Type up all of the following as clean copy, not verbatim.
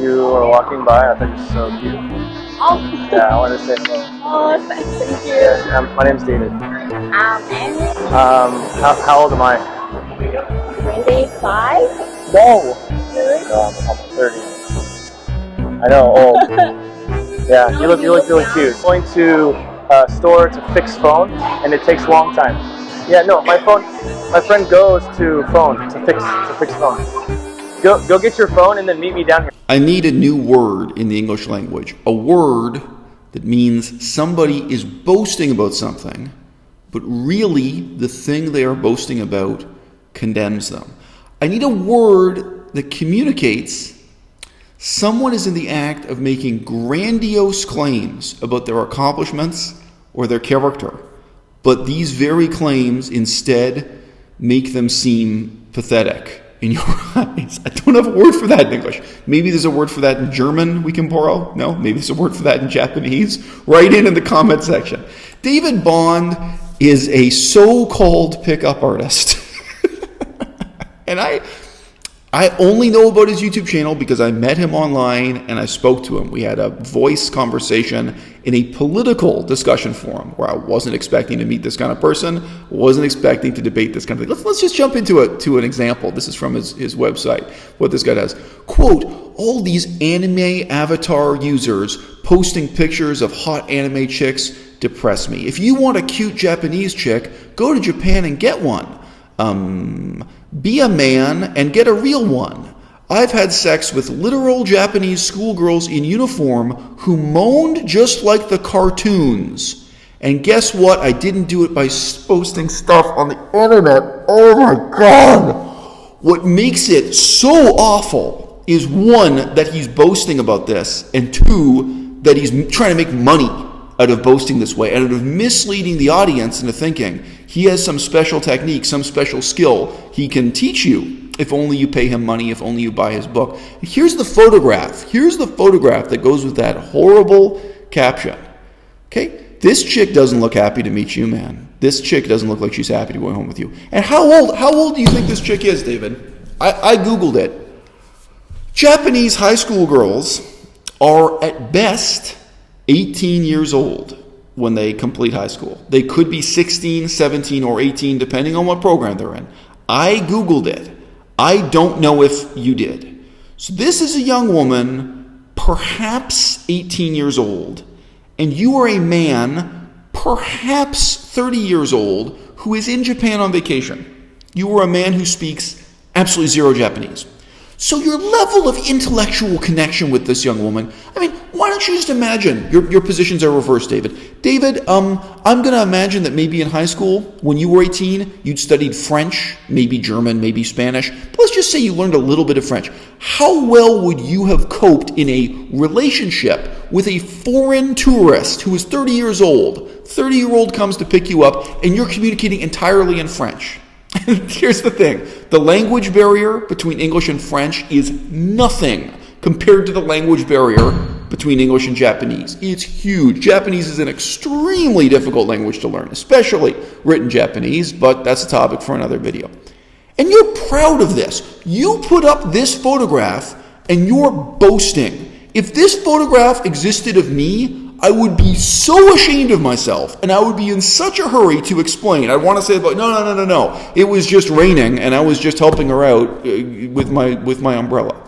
you were walking by. I thought you were so cute. Oh. Yeah, I wanted to say hello. Oh, thank you. Yeah, my name's David. And How old am I? 25? No. Really? No, I'm 30. I know, old. Yeah, you look really cute. Going to a store to fix phone, and it takes a long time. Yeah, no, my friend goes to fix phone. Go get your phone and then meet me down here. I need a new word in the English language. A word that means somebody is boasting about something, but really the thing they are boasting about condemns them. I need a word that communicates someone is in the act of making grandiose claims about their accomplishments or their character, but these very claims instead make them seem pathetic in your eyes. I don't have a word for that in English. Maybe there's a word for that in German we can borrow? No? Maybe there's a word for that in Japanese? Write in the comment section. David Bond is a so-called pickup artist. And I only know about his YouTube channel because I met him online and I spoke to him. We had a voice conversation in a political discussion forum where I wasn't expecting to meet this kind of person, wasn't expecting to debate this kind of thing. Let's just jump into an example. This is from his website, what this guy does. Quote, all these anime avatar users posting pictures of hot anime chicks depress me. If you want a cute Japanese chick, go to Japan and get one. Be a man and get a real one. I've had sex with literal Japanese schoolgirls in uniform who moaned just like the cartoons. And guess what? I didn't do it by posting stuff on the internet. Oh my God. What makes it so awful is one, that he's boasting about this, and two, that he's trying to make money out of boasting this way, out of misleading the audience into thinking he has some special technique, some special skill he can teach you if only you pay him money, if only you buy his book. Here's the photograph. Here's the photograph that goes with that horrible caption. Okay? This chick doesn't look happy to meet you, man. This chick doesn't look like she's happy to go home with you. And how old do you think this chick is, David? I Googled it. Japanese high school girls are at best 18 years old when they complete high school. They could be 16, 17, or 18, depending on what program they're in. I Googled it. I don't know if you did. So this is a young woman, perhaps 18 years old, and you are a man, perhaps 30 years old, who is in Japan on vacation. You are a man who speaks absolutely zero Japanese. So your level of intellectual connection with this young woman, I mean, why don't you just imagine, your positions are reversed, David. David, I'm going to imagine that maybe in high school, when you were 18, you'd studied French, maybe German, maybe Spanish. But let's just say you learned a little bit of French. How well would you have coped in a relationship with a foreign tourist who is 30 years old? 30-year-old comes to pick you up, and you're communicating entirely in French. Here's the thing. The language barrier between English and French is nothing compared to the language barrier between English and Japanese. It's huge. Japanese is an extremely difficult language to learn, especially written Japanese, but that's a topic for another video. And you're proud of this. You put up this photograph and you're boasting. If this photograph existed of me, I would be so ashamed of myself, and I would be in such a hurry to explain. I'd want to say, no. It was just raining, and I was just helping her out with my umbrella.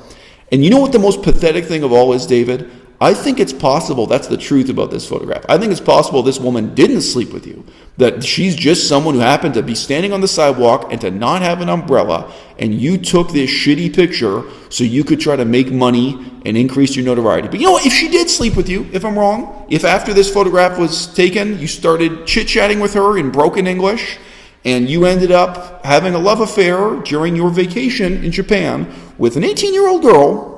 And you know what the most pathetic thing of all is, David? I think it's possible, that's the truth about this photograph. I think it's possible this woman didn't sleep with you, that she's just someone who happened to be standing on the sidewalk and to not have an umbrella, and you took this shitty picture so you could try to make money and increase your notoriety. But you know what? If she did sleep with you, if I'm wrong, if after this photograph was taken, you started chit-chatting with her in broken English, and you ended up having a love affair during your vacation in Japan with an 18-year-old girl,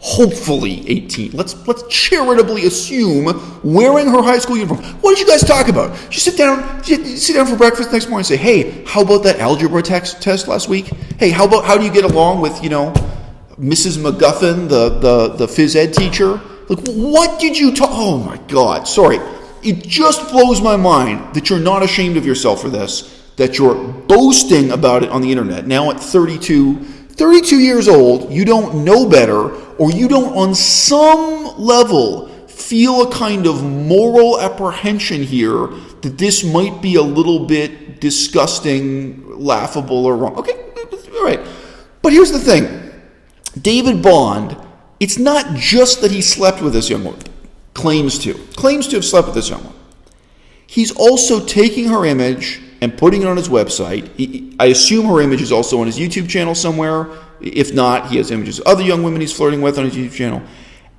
hopefully 18. Let's charitably assume wearing her high school uniform. What did you guys talk about? You sit down for breakfast next morning and say, hey, how about that algebra test last week? Hey, how do you get along with, Mrs. McGuffin, the phys ed teacher? Like, what did you talk? Oh my God, sorry. It just blows my mind that you're not ashamed of yourself for this, that you're boasting about it on the internet. Now at 32 years old, you don't know better, or you don't on some level feel a kind of moral apprehension here that this might be a little bit disgusting, laughable, or wrong. Okay, all right. But here's the thing. David Bond, it's not just that he slept with this young woman. Claims to have slept with this young woman. He's also taking her image and putting it on his website. I assume her image is also on his YouTube channel somewhere. If not, he has images of other young women he's flirting with on his YouTube channel.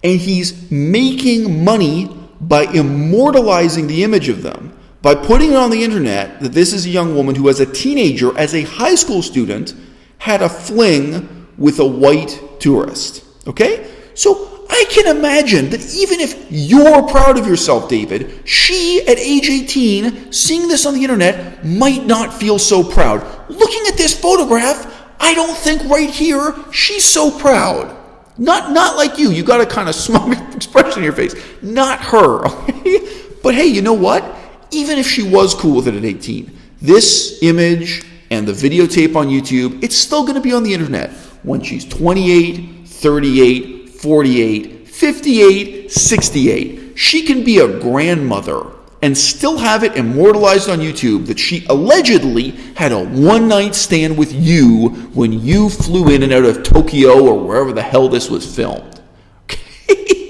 And he's making money by immortalizing the image of them, by putting it on the internet that this is a young woman who, as a teenager, as a high school student, had a fling with a white tourist. Okay? So I can imagine that even if you're proud of yourself, David, she, at age 18, seeing this on the internet, might not feel so proud. Looking at this photograph, I don't think right here she's so proud. Not like you. You got a kind of smug expression on your face. Not her. Okay? But hey, you know what? Even if she was cool with it at 18, this image and the videotape on YouTube, it's still going to be on the internet when she's 28, 38, 48, 58, 68. She can be a grandmother and still have it immortalized on YouTube that she allegedly had a one-night stand with you when you flew in and out of Tokyo or wherever the hell this was filmed. Okay?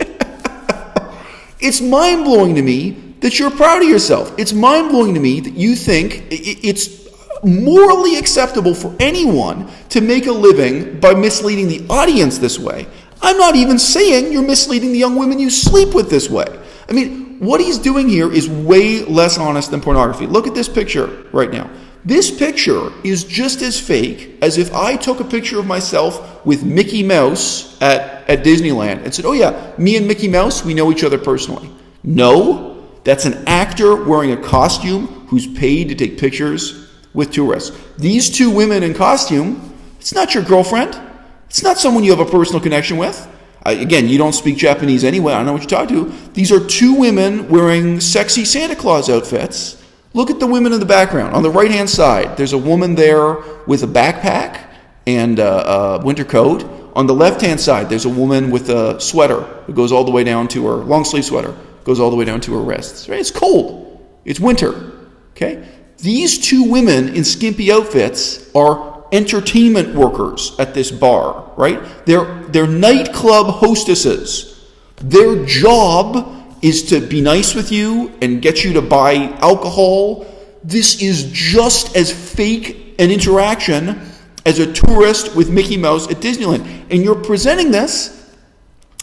It's mind-blowing to me that you're proud of yourself. It's mind-blowing to me that you think it's morally acceptable for anyone to make a living by misleading the audience this way. I'm not even saying you're misleading the young women you sleep with this way. I mean, what he's doing here is way less honest than pornography. Look at this picture right now. This picture is just as fake as if I took a picture of myself with Mickey Mouse at Disneyland and said, oh yeah, me and Mickey Mouse, we know each other personally. No, that's an actor wearing a costume who's paid to take pictures with tourists. These two women in costume, it's not your girlfriend. It's not someone you have a personal connection with. Again, you don't speak Japanese anyway. I don't know what you're talking to. These are two women wearing sexy Santa Claus outfits. Look at the women in the background. On the right-hand side, there's a woman there with a backpack and a winter coat. On the left-hand side, there's a woman with a sweater that goes all the way down to her, long-sleeve sweater, goes all the way down to her wrists. Right? It's cold. It's winter. Okay? These two women in skimpy outfits are entertainment workers at this bar, right? They're nightclub hostesses. Their job is to be nice with you and get you to buy alcohol. This is just as fake an interaction as a tourist with Mickey Mouse at Disneyland. And you're presenting this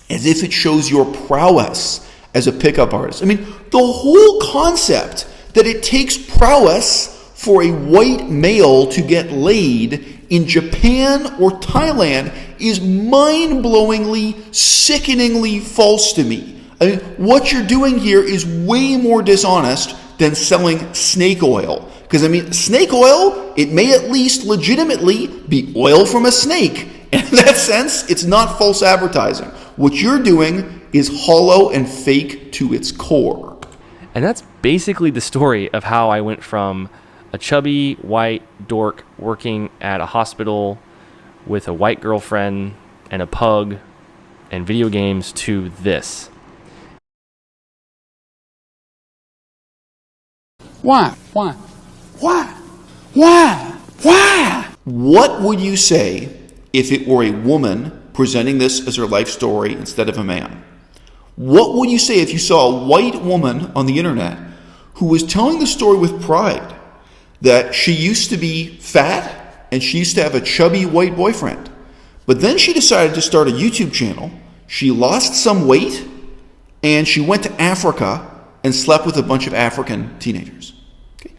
as if it shows your prowess as a pickup artist. I mean, the whole concept that it takes prowess for a white male to get laid in Japan or Thailand is mind-blowingly, sickeningly false to me. I mean, what you're doing here is way more dishonest than selling snake oil. Because, I mean, snake oil, it may at least legitimately be oil from a snake. And in that sense, it's not false advertising. What you're doing is hollow and fake to its core. And that's basically the story of how I went from a chubby white dork working at a hospital with a white girlfriend and a pug and video games to this. Why? What would you say if it were a woman presenting this as her life story instead of a man? What would you say if you saw a white woman on the internet who was telling the story with pride that she used to be fat and she used to have a chubby white boyfriend, but then she decided to start a YouTube channel, she lost some weight, and she went to Africa and slept with a bunch of African teenagers? Okay.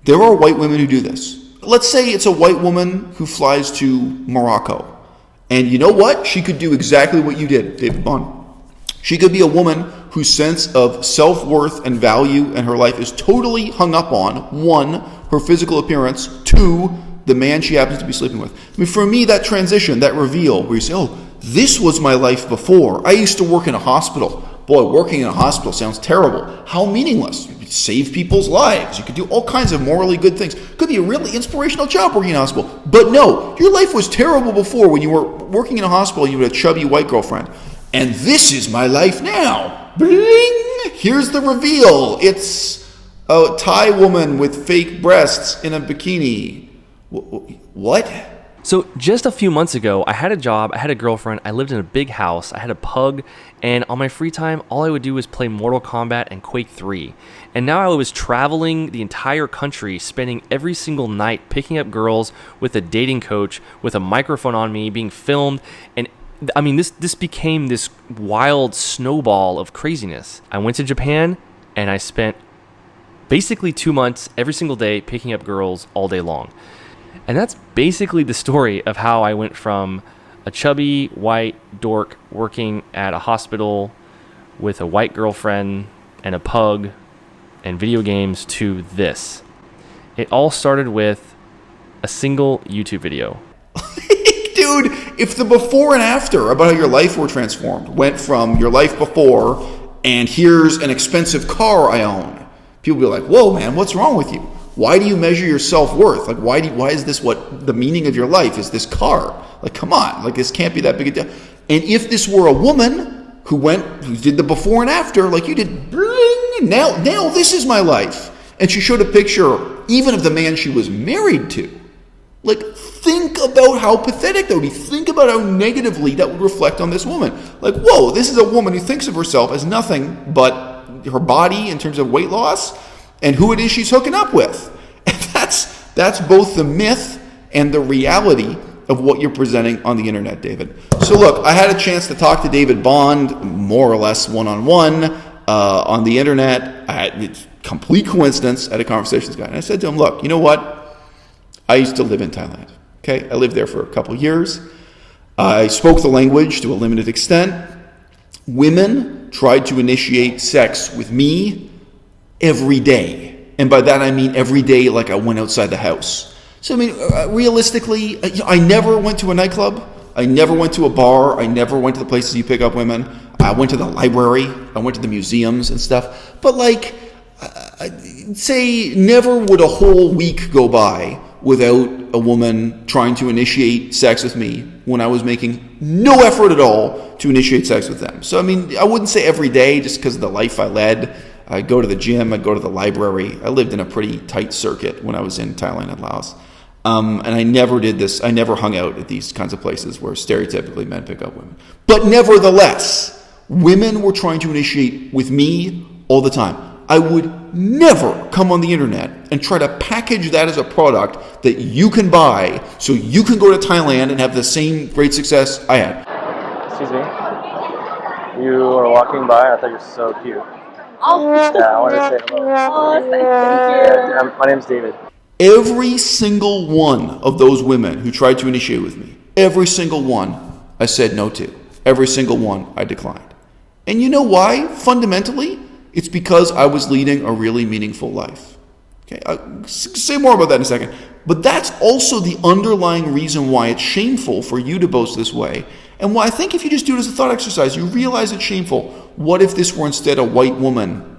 There are white women who do this. Let's say it's a white woman who flies to Morocco. And you know what? She could do exactly what you did, David Bond. She could be a woman whose sense of self-worth and value in her life is totally hung up on, 1, her physical appearance, 2, the man she happens to be sleeping with. I mean, for me, that transition, that reveal, where you say, oh, this was my life before. I used to work in a hospital. Boy, working in a hospital sounds terrible. How meaningless. save people's lives. You could do all kinds of morally good things. Could be a really inspirational job working in a hospital. But no, your life was terrible before when you were working in a hospital and you had a chubby white girlfriend. And this is my life now. Bling! Here's the reveal. It's a Thai woman with fake breasts in a bikini. What? So just a few months ago, I had a job, I had a girlfriend, I lived in a big house, I had a pug, and on my free time, all I would do was play Mortal Kombat and Quake 3. And now I was traveling the entire country, spending every single night picking up girls with a dating coach, with a microphone on me, being filmed, and I mean, this became this wild snowball of craziness. I went to Japan, and I spent basically 2 months every single day picking up girls all day long. And that's basically the story of how I went from a chubby white dork working at a hospital with a white girlfriend and a pug and video games to this. It all started with a single YouTube video. Dude, if the before and after about how your life were transformed went from your life before and here's an expensive car I own, people be like, whoa, man, what's wrong with you? Why do you measure your self-worth? Like, why is this what the meaning of your life is? This car? Like, come on, like this can't be that big a deal. And if this were a woman who did the before and after, like you did, bling, now this is my life. And she showed a picture, even of the man she was married to. Like, think about how pathetic that would be. Think about how negatively that would reflect on this woman. Like, whoa, this is a woman who thinks of herself as nothing but her body in terms of weight loss and who it is she's hooking up with. And that's both the myth and the reality of what you're presenting on the internet, David. So look, I had a chance to talk to David Bond, more or less one-on-one, on the internet. It's complete coincidence at a conversations guy. And I said to him, look, you know what? I used to live in Thailand. Okay, I lived there for a couple of years. I spoke the language to a limited extent. Women tried to initiate sex with me every day. And by that I mean every day like I went outside the house. So I mean, realistically, I never went to a nightclub. I never went to a bar. I never went to the places you pick up women. I went to the library. I went to the museums and stuff. But like, I'd say never would a whole week go by without a woman trying to initiate sex with me when I was making no effort at all to initiate sex with them. So I mean, I wouldn't say every day just because of the life I led. I'd go to the gym, I'd go to the library. I lived in a pretty tight circuit when I was in Thailand and Laos. And I never did this. I never hung out at these kinds of places where stereotypically men pick up women. But nevertheless, women were trying to initiate with me all the time. I would never come on the internet and try to package that as a product that you can buy so you can go to Thailand and have the same great success I had. Excuse me. You were walking by. I thought you were so cute. Oh, Yeah, I wanted to say hello. oh, thank you. Yeah, my name's David. Every single one of those women who tried to initiate with me, every single one I said no to. Every single one I declined. And you know why? Fundamentally, it's because I was leading a really meaningful life. Okay, I'll say more about that in a second. But that's also the underlying reason why it's shameful for you to boast this way. And why I think if you just do it as a thought exercise, you realize it's shameful. What if this were instead a white woman,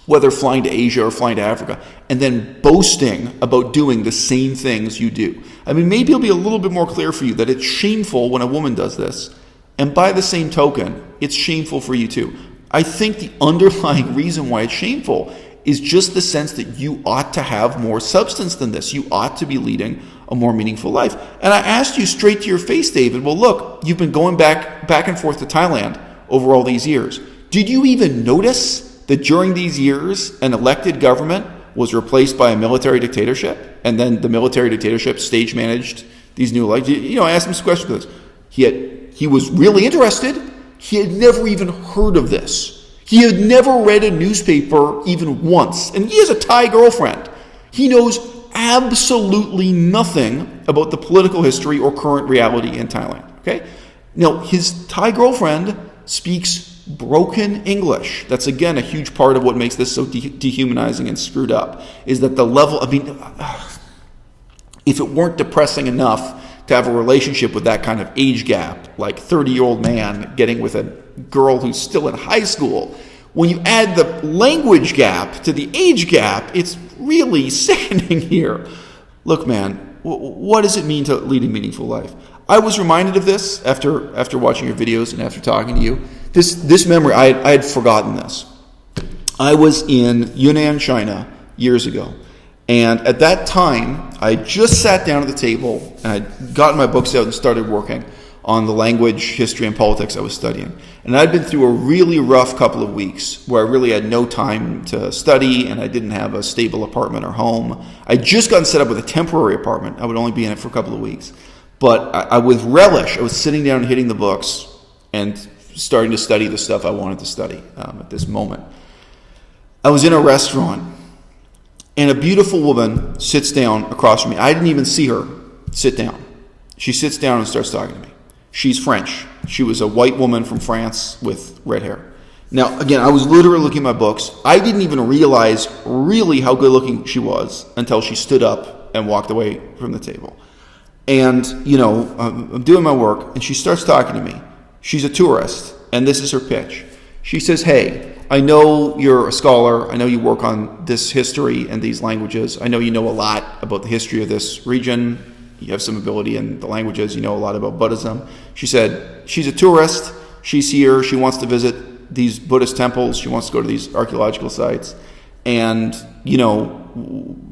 whether flying to Asia or flying to Africa, and then boasting about doing the same things you do? I mean, maybe it'll be a little bit more clear for you that it's shameful when a woman does this. And by the same token, it's shameful for you too. I think the underlying reason why it's shameful is just the sense that you ought to have more substance than this. You ought to be leading a more meaningful life. And I asked you straight to your face, David, well, look, you've been going back and forth to Thailand over all these years. Did you even notice that during these years, an elected government was replaced by a military dictatorship? And then the military dictatorship stage managed these new elections? You know, I asked him some questions about this. He was really interested. He had never even heard of this. He had never read a newspaper even once. And he has a Thai girlfriend. He knows absolutely nothing about the political history or current reality in Thailand. Okay? Now, his Thai girlfriend speaks broken English. That's, again, a huge part of what makes this so dehumanizing and screwed up, is that the level, I mean, if it weren't depressing enough to have a relationship with that kind of age gap, like 30-year-old man getting with a girl who's still in high school, When you add the language gap to the age gap, it's really sickening here. Look, man, what does it mean to lead a meaningful life? I was reminded of this after watching your videos and after talking to you. This memory, I had forgotten this. I was in Yunnan, China, years ago. And at that time, I just sat down at the table and I'd gotten my books out and started working on the language, history, and politics I was studying. And I'd been through a really rough couple of weeks where I really had no time to study and I didn't have a stable apartment or home. I'd just gotten set up with a temporary apartment. I would only be in it for a couple of weeks. But I with relish, I was sitting down and hitting the books and starting to study the stuff I wanted to study at this moment. I was in a restaurant and a beautiful woman sits down across from me. I didn't even see her sit down. She sits down and starts talking to me. She's French. She was a white woman from France with red hair. Now, again, I was literally looking at my books. I didn't even realize really how good looking she was until she stood up and walked away from the table. And, I'm doing my work and she starts talking to me. She's a tourist and this is her pitch. She says, hey, I know you're a scholar. I know you work on this history and these languages. I know you know a lot about the history of this region. You have some ability in the languages. You know a lot about Buddhism. She said, she's a tourist. She's here. She wants to visit these Buddhist temples. She wants to go to these archaeological sites. And,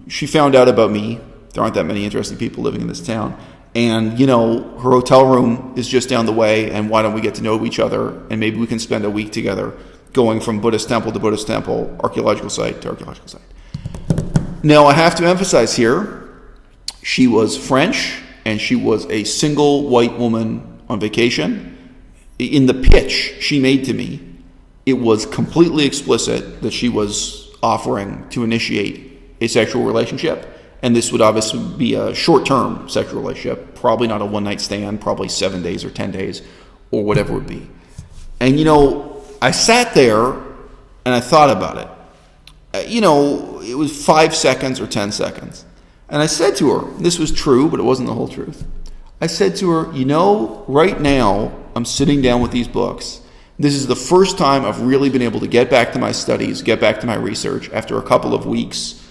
she found out about me. There aren't that many interesting people living in this town. And, her hotel room is just down the way. And why don't we get to know each other? And maybe we can spend a week together going from Buddhist temple to Buddhist temple, archaeological site to archaeological site. Now, I have to emphasize here, she was French, and she was a single white woman on vacation. In the pitch she made to me, it was completely explicit that she was offering to initiate a sexual relationship. And this would obviously be a short-term sexual relationship, probably not a one-night stand, probably 7 days or 10 days, or whatever it would be. And, I sat there and I thought about it. It was 5 seconds or 10 seconds. And I said to her, this was true, but it wasn't the whole truth. I said to her, right now I'm sitting down with these books. This is the first time I've really been able to get back to my studies, get back to my research after a couple of weeks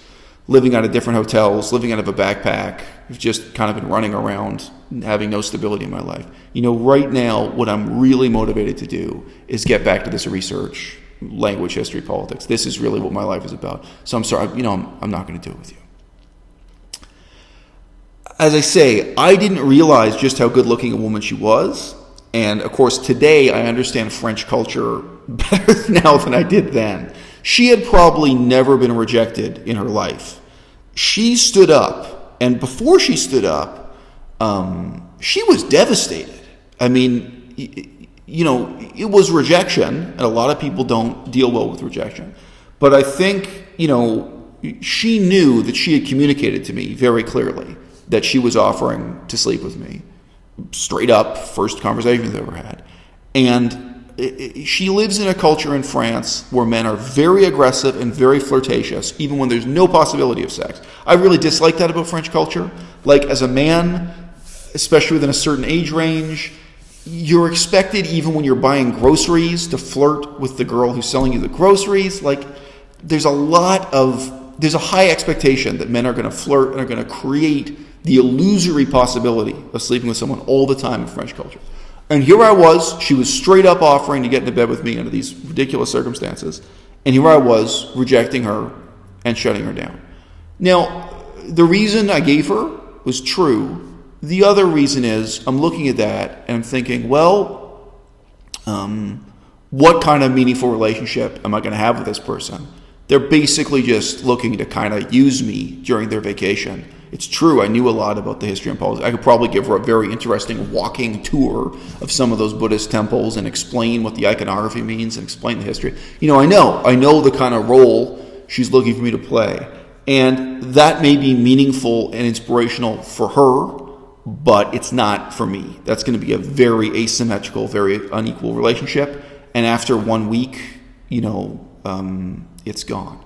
living out of different hotels, living out of a backpack. I've just kind of been running around, having no stability in my life. Right now, what I'm really motivated to do is get back to this research, language, history, politics. This is really what my life is about. So I'm sorry, I'm not going to do it with you. As I say, I didn't realize just how good-looking a woman she was. And, of course, today I understand French culture better now than I did then. She had probably never been rejected in her life. She stood up, and before she stood up, she was devastated. I mean, it was rejection, and a lot of people don't deal well with rejection. But I think, she knew that she had communicated to me very clearly that she was offering to sleep with me. Straight up, first conversation we've ever had. And she lives in a culture in France where men are very aggressive and very flirtatious, even when there's no possibility of sex. I really dislike that about French culture. Like, as a man, especially within a certain age range, you're expected, even when you're buying groceries, to flirt with the girl who's selling you the groceries. Like, there's a high expectation that men are going to flirt and are going to create the illusory possibility of sleeping with someone all the time in French culture. And here I was, she was straight up offering to get into bed with me under these ridiculous circumstances. And here I was, rejecting her and shutting her down. Now, the reason I gave her was true. The other reason is, I'm looking at that and I'm thinking, well, what kind of meaningful relationship am I going to have with this person? They're basically just looking to kind of use me during their vacation. It's true, I knew a lot about the history and politics. I could probably give her a very interesting walking tour of some of those Buddhist temples and explain what the iconography means and explain the history. I know the kind of role she's looking for me to play. And that may be meaningful and inspirational for her, but it's not for me. That's going to be a very asymmetrical, very unequal relationship. And after 1 week, it's gone.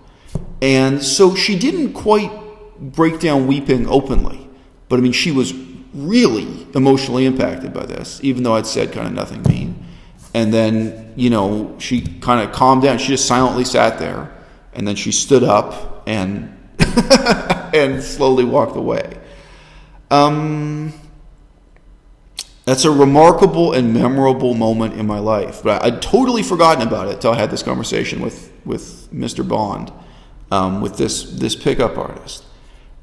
And so she didn't quite break down weeping openly. But she was really emotionally impacted by this, even though I'd said kind of nothing mean. And then, she kind of calmed down. She just silently sat there. And then she stood up and and slowly walked away. That's a remarkable and memorable moment in my life. But I'd totally forgotten about it until I had this conversation with Mr. Bond, with this pickup artist.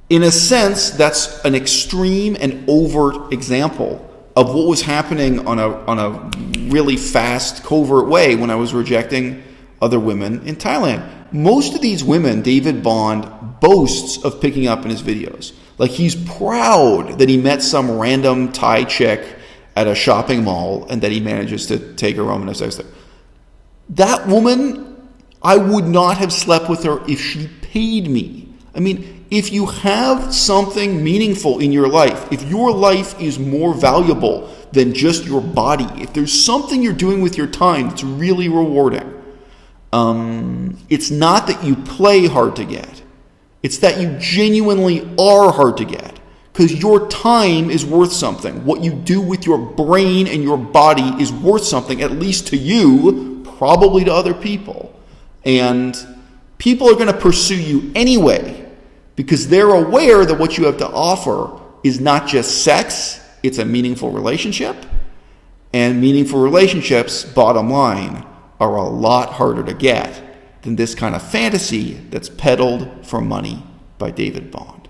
In a sense, that's an extreme and overt example of what was happening on a really fast, covert way when I was rejecting other women in Thailand. Most of these women, David Bond boasts of picking up in his videos. Like, he's proud that he met some random Thai chick at a shopping mall and that he manages to take her home and have sex with her. That woman, I would not have slept with her if she paid me. I mean, if you have something meaningful in your life, if your life is more valuable than just your body, if there's something you're doing with your time that's really rewarding, it's not that you play hard to get. It's that you genuinely are hard to get. Because your time is worth something. What you do with your brain and your body is worth something, at least to you, probably to other people. And people are going to pursue you anyway, because they're aware that what you have to offer is not just sex, it's a meaningful relationship. And meaningful relationships, bottom line, are a lot harder to get than this kind of fantasy that's peddled for money by David Bond.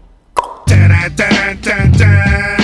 Da, da, da, da, da.